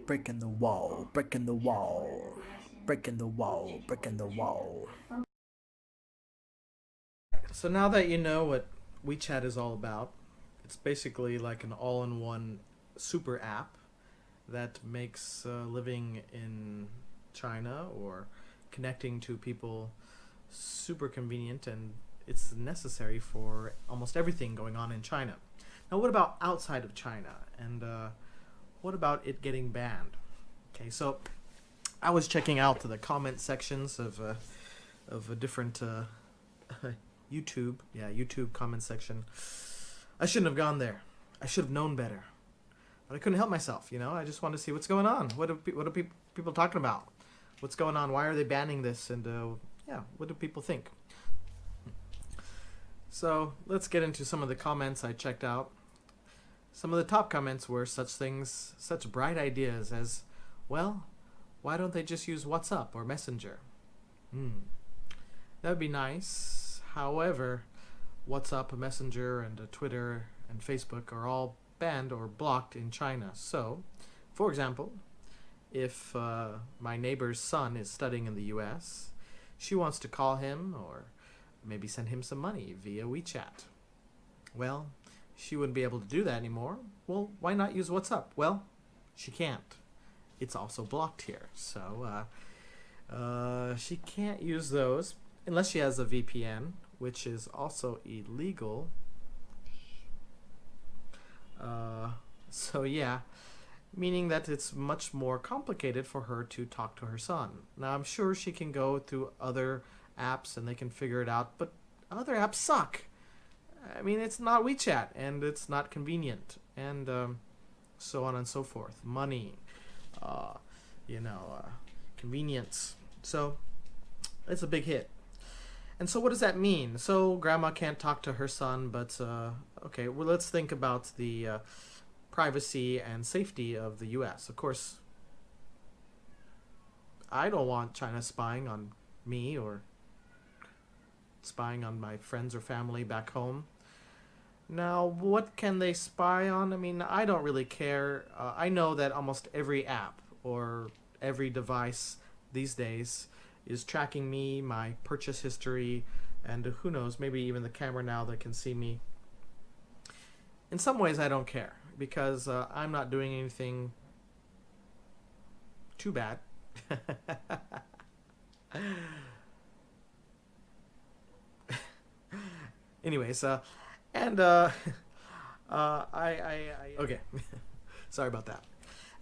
breaking the wall, breaking the wall, breaking the wall, breaking the wall. So now that you know what WeChat is all about, it's basically like an all-in-one super app that makes living in China or connecting to people super convenient, and it's necessary for almost everything going on in China. Now, what about outside of China? And what about it getting banned? Okay, so I was checking out the comment sections of a different YouTube comment section. I shouldn't have gone there. I should have known better, but I couldn't help myself. I just wanted to see what's going on. What are people talking about? What's going on? Why are they banning this? And what do people think? So let's get into some of the comments I checked out. Some of the top comments were such bright ideas as, well, why don't they just use WhatsApp or Messenger? That would be nice. However, WhatsApp, Messenger, and Twitter and Facebook are all banned or blocked in China. So, for example, if my neighbor's son is studying in the US, she wants to call him or maybe send him some money via WeChat. Well, she wouldn't be able to do that anymore. Well, why not use WhatsApp? Well, she can't. It's also blocked here. So she can't use those unless she has a VPN, which is also illegal. So yeah, meaning that it's much more complicated for her to talk to her son. Now, I'm sure she can go through other apps and they can figure it out, but other apps suck. I mean, it's not WeChat, and it's not convenient, and so on and so forth. Money, convenience. So it's a big hit. And so what does that mean? So grandma can't talk to her son, but okay, well, let's think about the privacy and safety of the US. Of course, I don't want China spying on me or spying on my friends or family back home. Now, what can they spy on? I mean, I don't really care. I know that almost every app or every device these days is tracking me, my purchase history, and who knows, maybe even the camera now that can see me. In some ways, I don't care because I'm not doing anything too bad. Anyways, okay. Sorry about that.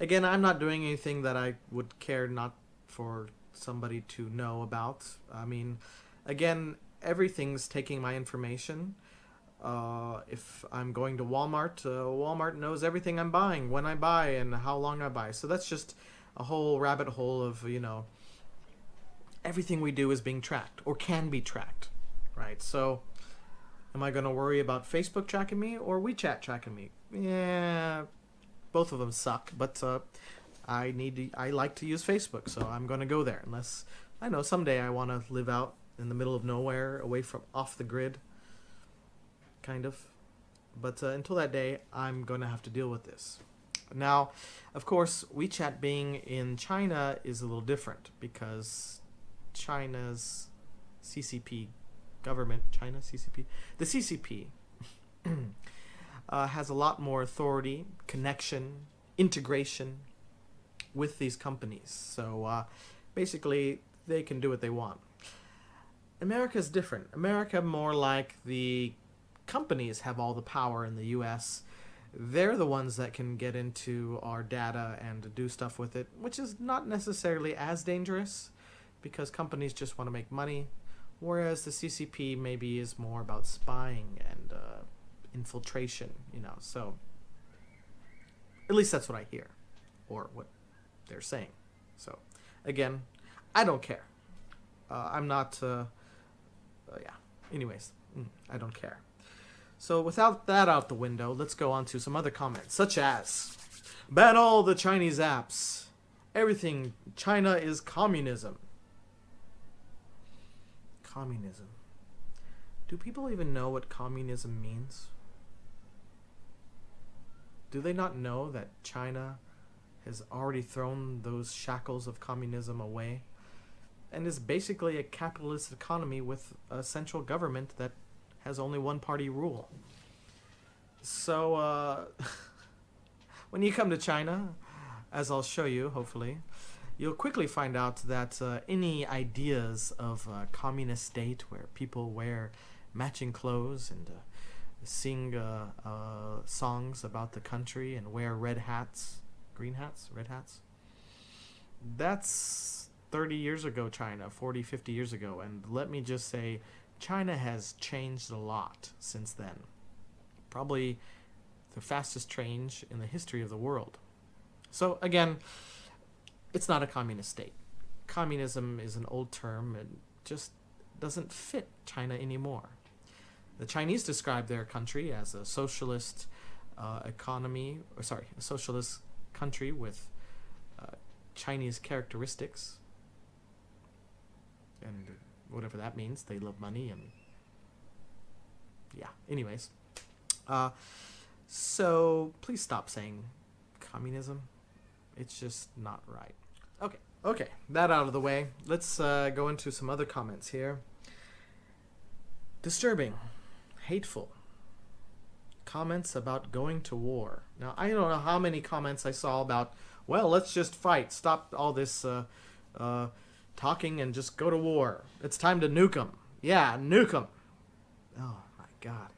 Again, I'm not doing anything that I would care not for somebody to know about. I mean, again, everything's taking my information. If I'm going to Walmart, Walmart knows everything I'm buying, when I buy, and how long I buy. So that's just a whole rabbit hole of, everything we do is being tracked or can be tracked, right? So am I going to worry about Facebook tracking me or WeChat tracking me? Yeah, both of them suck, but I like to use Facebook, so I'm going to go there. Unless, I know, someday I want to live out in the middle of nowhere, away from off the grid, kind of. But until that day, I'm going to have to deal with this. Now, of course, WeChat being in China is a little different because China's CCP government, the CCP has a lot more authority, connection, integration with these companies. So basically, they can do what they want. America's different. America, more like the companies have all the power in the US. They're the ones that can get into our data and do stuff with it, which is not necessarily as dangerous because companies just want to make money, whereas the CCP maybe is more about spying and infiltration, so at least that's what I hear, or what they're saying. So again, I don't care. I'm not anyways, I don't care. So without that out the window, let's go on to some other comments, such as ban all the Chinese apps, everything China is communism. Communism. Do people even know what communism means? Do they not know that China has already thrown those shackles of communism away and is basically a capitalist economy with a central government that has only one party rule. So, when you come to China, as I'll show you, hopefully, you'll quickly find out that any ideas of a communist state where people wear matching clothes and sing songs about the country and wear red hats, green hats, red hats, that's 30 years ago China, 40, 50 years ago. And let me just say, China has changed a lot since then. Probably the fastest change in the history of the world. So again, it's not a communist state. Communism is an old term and just doesn't fit China anymore. The Chinese describe their country as a socialist a socialist country with Chinese characteristics. And whatever that means, they love money and yeah, anyways. So please stop saying communism. It's just not right. Okay, that out of the way. Let's go into some other comments here. Disturbing, hateful comments about going to war. Now, I don't know how many comments I saw about, well, let's just fight. Stop all this talking and just go to war. It's time to nuke them. Yeah, nuke them. Oh, my God.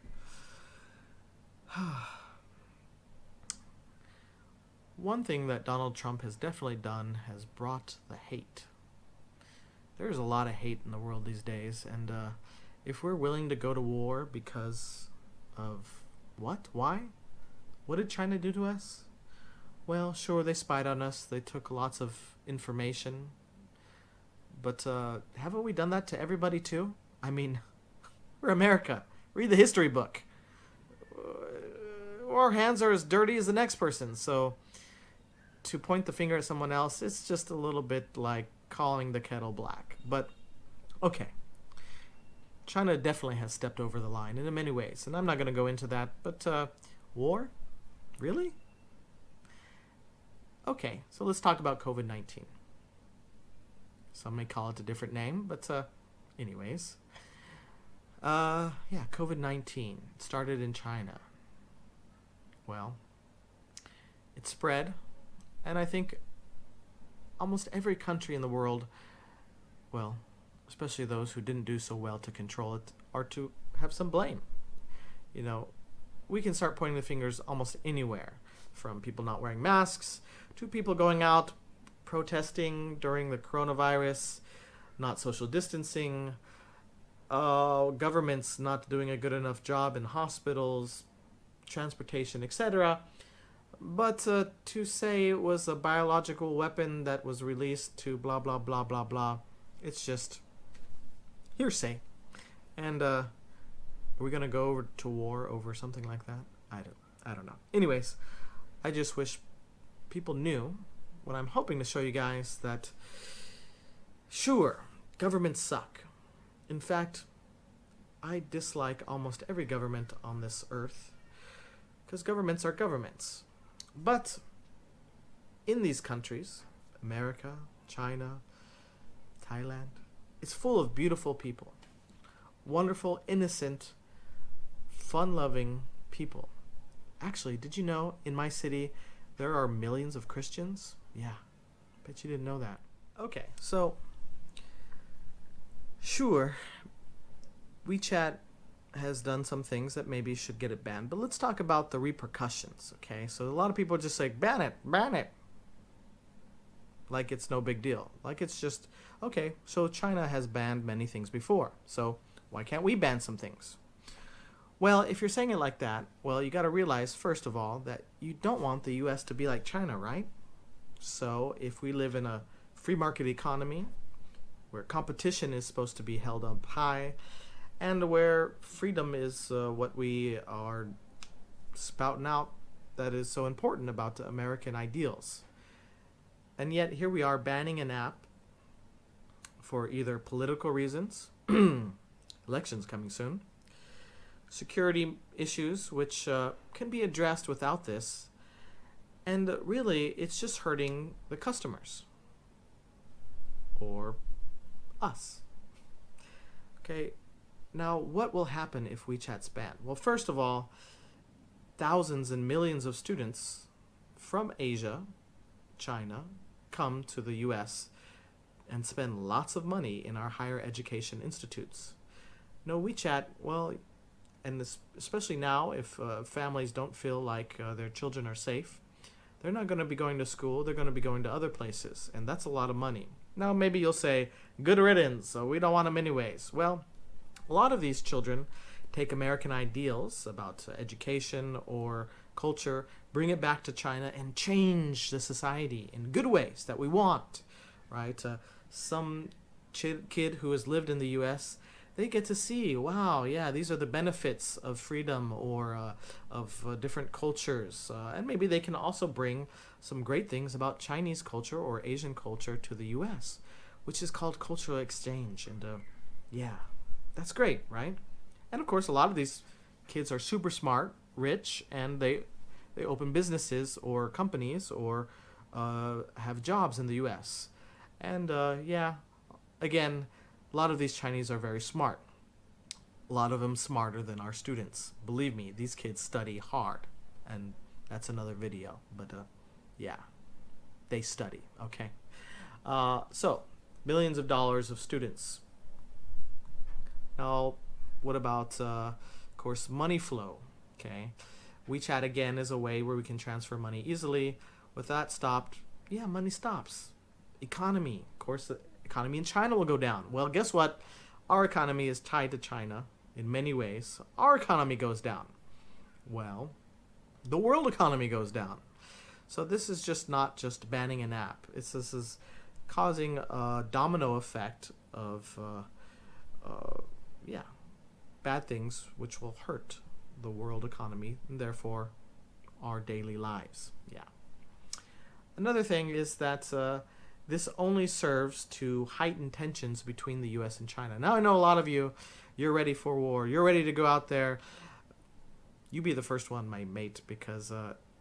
One thing that Donald Trump has definitely done has brought the hate. There's a lot of hate in the world these days, and if we're willing to go to war because of what? Why? What did China do to us? Well, sure, they spied on us. They took lots of information. But haven't we done that to everybody too? I mean, we're America. Read the history book. Our hands are as dirty as the next person, so to point the finger at someone else, it's just a little bit like calling the kettle black. But, okay. China definitely has stepped over the line in many ways, and I'm not going to go into that, but war? Really? Okay, so let's talk about COVID-19. Some may call it a different name, but anyways. Yeah, COVID-19 started in China. Well, it spread, and I think almost every country in the world, well, especially those who didn't do so well to control it, are to have some blame. You know, we can start pointing the fingers almost anywhere, from people not wearing masks to people going out protesting during the coronavirus, not social distancing, governments not doing a good enough job in hospitals, transportation, etc. But to say it was a biological weapon that was released to blah, blah, blah, blah, blah, it's just hearsay. And are we going to go over to war over something like that? I don't know. Anyways, I just wish people knew what I'm hoping to show you guys, that sure, governments suck. In fact, I dislike almost every government on this earth because governments are governments. But in these countries, America, China, Thailand, it's full of beautiful people. Wonderful, innocent, fun-loving people. Actually, did you know in my city there are millions of Christians? Yeah, bet you didn't know that. Okay, so sure, WeChat has done some things that maybe should get it banned, but let's talk about the repercussions, okay? So a lot of people are just like, ban it. Like it's no big deal. Like it's just, okay, so China has banned many things before, so why can't we ban some things? Well, if you're saying it like that, well, you got to realize, first of all, that you don't want the U.S. to be like China, right? So if we live in a free market economy where competition is supposed to be held up high and where freedom is what we are spouting out that is so important about the American ideals. And yet here we are banning an app for either political reasons, elections coming soon, security issues which can be addressed without this, And really, it's just hurting the customers. Or us. Okay, now what will happen if WeChat's banned? Well, first of all, thousands and millions of students from Asia, China, come to the US and spend lots of money in our higher education institutes. No, WeChat, well, and this, especially now, if families don't feel like their children are safe, they're not going to be going to school, they're going to be going to other places, and that's a lot of money. Now, maybe you'll say, good riddance, so we don't want them anyways. Well, a lot of these children take American ideals about education or culture, bring it back to China, and change the society in good ways that we want, right? Some kid who has lived in the U.S., they get to see, wow, yeah, these are the benefits of freedom or of different cultures. And maybe they can also bring some great things about Chinese culture or Asian culture to the U.S., which is called cultural exchange. And yeah, that's great, right? And of course, a lot of these kids are super smart, rich, and they open businesses or companies or have jobs in the U.S. And yeah, again, a lot of these Chinese are very smart. A lot of them smarter than our students. Believe me, these kids study hard. And that's another video. But yeah, they study, okay? So, millions of dollars of students. Now, what about, of course, money flow, okay? WeChat, again, is a way where we can transfer money easily. With that stopped, yeah, money stops. Economy, of course, the economy in China will go down. Well, guess what? Our economy is tied to China in many ways. Our economy goes down. Well, the world economy goes down. So this is just not just banning an app. This is causing a domino effect of, yeah, bad things which will hurt the world economy and therefore our daily lives. Yeah. Another thing is that this only serves to heighten tensions between the U.S. and China. Now I know a lot of you, you're ready for war. You're ready to go out there. You be the first one, my mate, because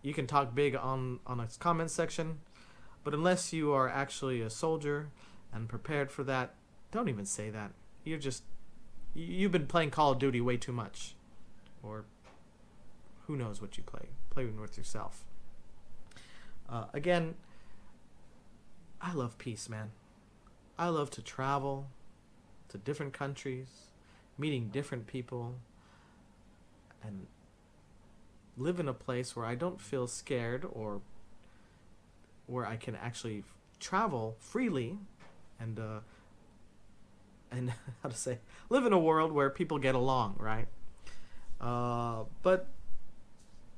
you can talk big on a comment section, but unless you are actually a soldier and prepared for that, don't even say that. You've been playing Call of Duty way too much. Or who knows what you play. Playing with yourself. Again, I love peace, man. I love to travel to different countries, meeting different people, and live in a place where I don't feel scared or where I can actually travel freely and how to say, live in a world where people get along, right? But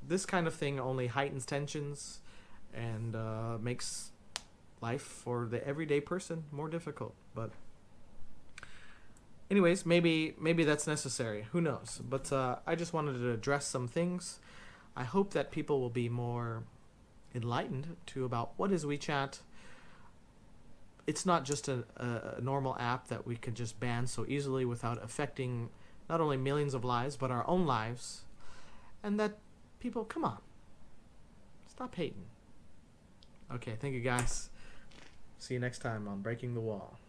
this kind of thing only heightens tensions and makes life for the everyday person more difficult. But anyways, maybe that's necessary. Who knows? But I just wanted to address some things. I hope that people will be more enlightened to about what is WeChat. It's not just a normal app that we can just ban so easily without affecting not only millions of lives but our own lives. And that people, come on, stop hating. Okay, thank you guys. See you next time on Breaking the Wall.